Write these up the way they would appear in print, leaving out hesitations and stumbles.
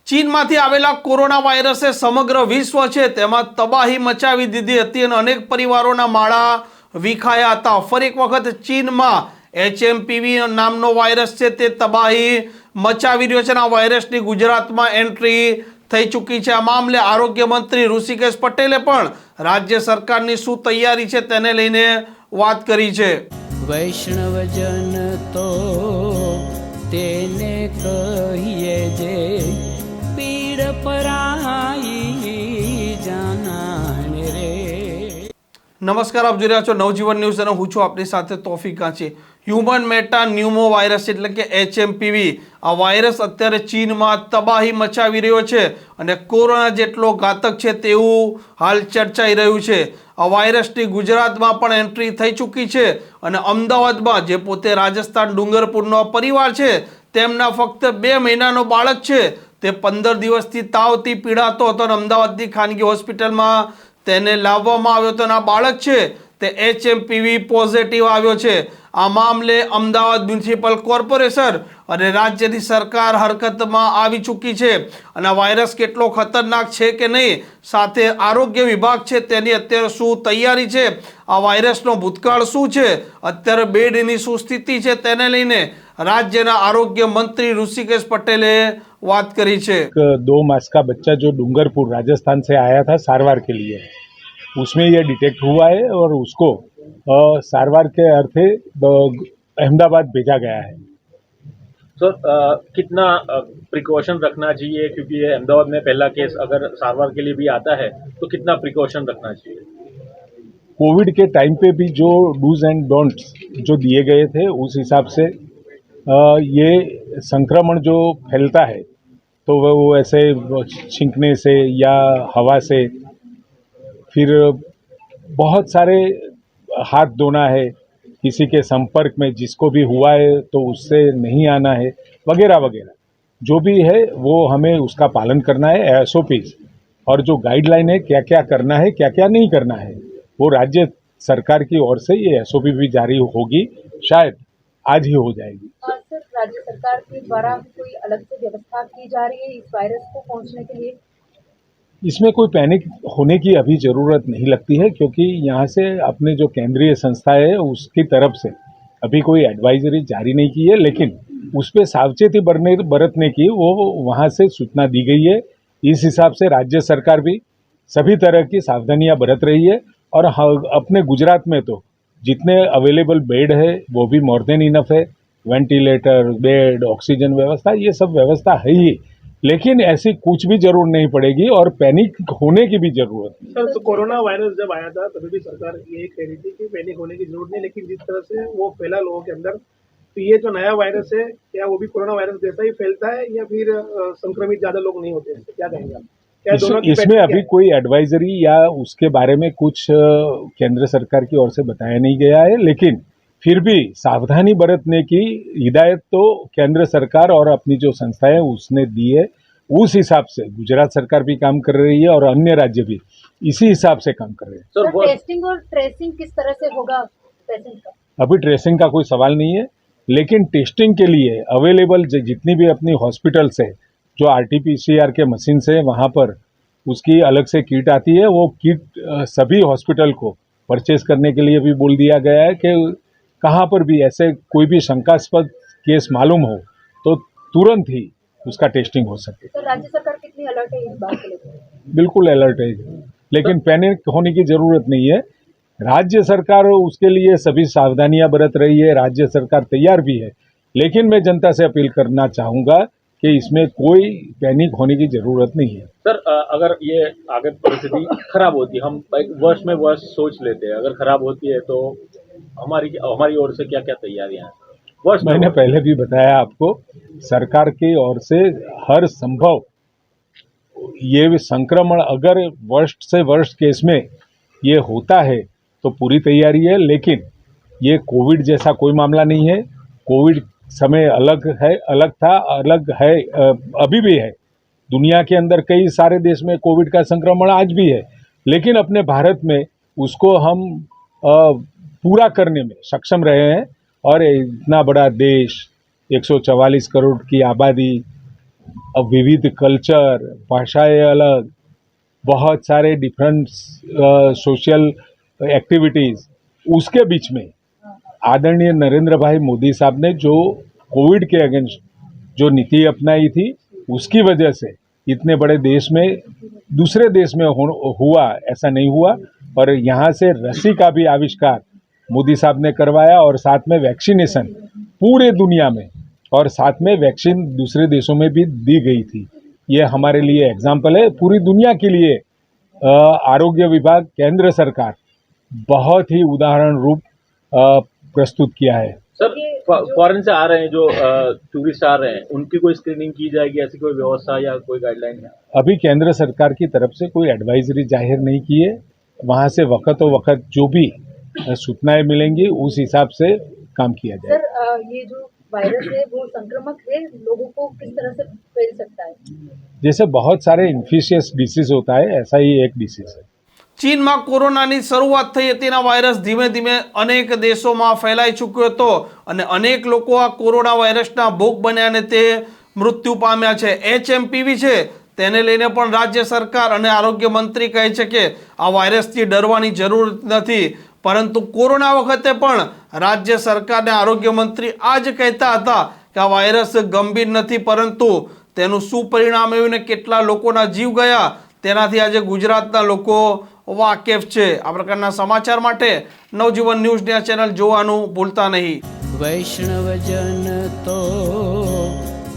ચીનમાંથી આવેલા કોરોના વાયરસે સમગ્ર વિશ્વ છે તેમાં તબાહી મચાવી દીધી હતી અને અનેક પરિવારોના માળા વિખાયા હતા। ફરી એક વખત ચીનમાં HMPV નામનો વાયરસ છે તે તબાહી મચાવી રહ્યો છે અને આ વાયરસની ગુજરાતમાં એન્ટ્રી થઈ ચૂકી છે। આ મામલે આરોગ્ય મંત્રી ઋષિકેશ પટેલે પણ રાજ્ય સરકારની શું તૈયારી છે તેને લઈને વાત કરી છે। વૈષ્ણવજન તો તેને કહીએ જે પીડ પરાઈ જાનાને રે। નમસ્કાર, આપ જોઈ રહ્યા છો નવજીવન ન્યૂઝ અને હું છું આપની સાથે તોફિક કાંચી। હ્યુમન મેટા ન્યુમો વાયરસ એટલે કે HMPV આ વાયરસ અત્યારે ચીનમાં તબાહી મચાવી રહ્યો છે અને કોરોના જેટલો ઘાતક છે તેવું હાલ ચર્ચાઈ રહ્યું છે। આ વાયરસની ગુજરાતમાં પણ એન્ટ્રી થઈ ચૂકી છે અને અમદાવાદમાં જે પોતે રાજસ્થાન ડુંગરપુરનો પરિવાર છે તેમના ફક્ત 2 મહિનાનો બાળક છે તે 15 દિવસથી તાવથી પીડાતો હતો અને અમદાવાદની ખાનગી હોસ્પિટલમાં તેને લાવવામાં આવ્યો હતો અને આ બાળક છે તે HMPV પોઝિટિવ આવ્યો છે। આ મામલે અમદાવાદ મ્યુનિસિપલ કોર્પોરેશન અને રાજ્યની સરકાર હરકતમાં આવી ચૂકી છે અને આ વાયરસ કેટલો ખતરનાક છે કે નહીં, સાથે આરોગ્ય વિભાગ છે તેની અત્યારે શું તૈયારી છે, આ વાયરસનો ભૂતકાળ શું છે, અત્યારે બેડની શું સ્થિતિ છે તેને લઈને राज्य आरोग्य मंत्री ऋषिकेश पटेले बात करी है। 2 मास का बच्चा जो डूंगरपुर राजस्थान से आया था सारवार के लिए, उसमें यह डिटेक्ट हुआ है और उसको सारवार के अर्थे अहमदाबाद भेजा गया है। सर कितना प्रिकॉशन रखना चाहिए, क्योंकि ये अहमदाबाद में पहला केस अगर सारवार के लिए भी आता है तो कितना प्रिकॉशन रखना चाहिए? कोविड के टाइम पे भी जो डूज एंड डोंट्स जो दिए गए थे उस हिसाब से ये संक्रमण जो फैलता है तो वो ऐसे छींकने से या हवा से, फिर बहुत सारे हाथ धोना है, किसी के संपर्क में जिसको भी हुआ है तो उससे नहीं आना है, वगैरह वगैरह जो भी है वो हमें उसका पालन करना है। SOPs और जो गाइडलाइन है क्या क्या करना है क्या क्या नहीं करना है वो राज्य सरकार की ओर से ये SOP भी जारी होगी, शायद आज ही हो जाएगी। सर, राज्य सरकार के द्वारा कोई अलग से व्यवस्था की जा रही है इस वायरस को पहुंचने के लिए? इसमें कोई पैनिक होने की अभी ज़रूरत नहीं लगती है, क्योंकि यहाँ से अपने जो केंद्रीय संस्था है उसकी तरफ से अभी कोई एडवाइजरी जारी नहीं की है, लेकिन उस पर सावचेती बरतने की वो वहाँ से सूचना दी गई है। इस हिसाब से राज्य सरकार भी सभी तरह की सावधानियाँ बरत रही है और अपने गुजरात में तो जितने अवेलेबल बेड है वो भी मोर देन इनफ है। वेंटिलेटर, बेड, ऑक्सीजन व्यवस्था, ये सब व्यवस्था है ही, लेकिन ऐसी कुछ भी जरूरत नहीं पड़ेगी और पैनिक होने की भी जरूरत नहीं। सर, तो कोरोना वायरस जब आया था तभी भी सरकार ये कह रही थी कि पैनिक होने की जरूरत नहीं, लेकिन जिस तरह से वो फैला लोगों के अंदर, तो ये जो नया वायरस है क्या वो भी कोरोना वायरस जैसा ही फैलता है या फिर संक्रमित ज्यादा लोग नहीं होते? क्या कहेंगे आप? इसमें अभी कोई एडवाइजरी या उसके बारे में कुछ केंद्र सरकार की ओर से बताया नहीं गया है, लेकिन फिर भी सावधानी बरतने की हिदायत तो केंद्र सरकार और अपनी जो संस्थाएं उसने दी है। उस हिसाब से गुजरात सरकार भी काम कर रही है और अन्य राज्य भी इसी हिसाब से काम कर रहे हैं। सर, टेस्टिंग और ट्रेसिंग किस तरह से होगा पेशेंट का? अभी ट्रेसिंग का कोई सवाल नहीं है, लेकिन टेस्टिंग के लिए अवेलेबल जितनी भी अपनी हॉस्पिटल्स है, जो RT-PCR के मशीन से वहाँ पर उसकी अलग से किट आती है, वो किट सभी हॉस्पिटल को परचेज करने के लिए भी बोल दिया गया है कि कहाँ पर भी ऐसे कोई भी शंकास्पद केस मालूम हो तो तुरंत ही उसका टेस्टिंग हो सके। तो राज्य सरकार कितनी अलर्ट है इस बात को लेकर? बिल्कुल अलर्ट है, लेकिन पैनिक होने की जरूरत नहीं है। राज्य सरकार उसके लिए सभी सावधानियां बरत रही है, राज्य सरकार तैयार भी है, लेकिन मैं जनता से अपील करना चाहूँगा कि इसमें कोई पैनिक होने की जरूरत नहीं है। सर अगर ये आगे परिस्थिति खराब होती है, हम एक वर्ष में वर्ष सोच लेते हैं, अगर खराब होती है तो हमारी ओर से क्या क्या तैयारियां हैं? वर्ष मैंने पहले भी बताया आपको, सरकार की ओर से हर संभव ये संक्रमण अगर वर्स्ट से वर्स्ट केस में ये होता है तो पूरी तैयारी है, लेकिन ये कोविड जैसा कोई मामला नहीं है। कोविड समय अलग है, अलग था, अलग है, अभी भी है। दुनिया के अंदर कई सारे देश में कोविड का संक्रमण आज भी है, लेकिन अपने भारत में उसको हम पूरा करने में सक्षम रहे हैं और इतना बड़ा देश, 144 करोड़ की आबादी, विविध कल्चर, भाषाएं अलग, बहुत सारे डिफरेंट सोशल एक्टिविटीज़, उसके बीच में आदरणीय नरेंद्र भाई मोदी साहब ने जो कोविड के अगेंस्ट जो नीति अपनाई थी, उसकी वजह से इतने बड़े देश में दूसरे देश में हुआ ऐसा नहीं हुआ। और यहाँ से रस्सी का भी आविष्कार मोदी साहब ने करवाया और साथ में वैक्सीनेशन पूरे दुनिया में, और साथ में वैक्सीन दूसरे देशों में भी दी गई थी। ये हमारे लिए एग्जाम्पल है, पूरी दुनिया के लिए आरोग्य विभाग, केंद्र सरकार बहुत ही उदाहरण रूप प्रस्तुत किया है। सर, फॉरेन से आ रहे हैं जो टूरिस्ट आ रहे हैं, उनकी कोई स्क्रीनिंग की जाएगी, ऐसी कोई व्यवस्था या कोई गाइडलाइन है? अभी केंद्र सरकार की तरफ से कोई एडवाइजरी जाहिर नहीं की है। वहाँ से वक्त जो भी सूचनाएं मिलेंगी उस हिसाब से काम किया जाएगा। सर, ये जो वायरस है वो संक्रामक है, लोगों को किस तरह से फैल सकता है? जैसे बहुत सारे इन्फेक्शियस डिसीज होता है, ऐसा ही एक डिसीज है। ચીનમાં કોરોનાની શરૂઆત થઈ હતી, આ વાયરસ ધીમે ધીમે અનેક દેશોમાં ફેલાઈ ચૂક્યો હતો અને અનેક લોકો આ કોરોના વાયરસના ભોગ બન્યા અને તે મૃત્યુ પામ્યા છે। HMPV છે તેને લઈને પણ રાજ્ય સરકાર અને આરોગ્ય મંત્રી કહે છે કે આ વાયરસથી ડરવાની જરૂર નથી, પરંતુ કોરોના વખતે પણ રાજ્ય સરકાર અને આરોગ્ય મંત્રી આ જ કહેતા હતા કે આ વાયરસ ગંભીર નથી, પરંતુ તેનું શું પરિણામ આવ્યું ને કેટલા લોકોના જીવ ગયા તેનાથી આજે ગુજરાતના લોકો વાકેફ છે। આ પ્રકારના સમાચાર માટે નવજીવન ન્યૂઝની આ ચેનલ જોવાનું ભૂલતા નહીં। વૈષ્ણવજન તો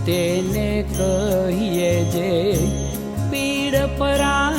તેને કહીએ જે પીડ પરા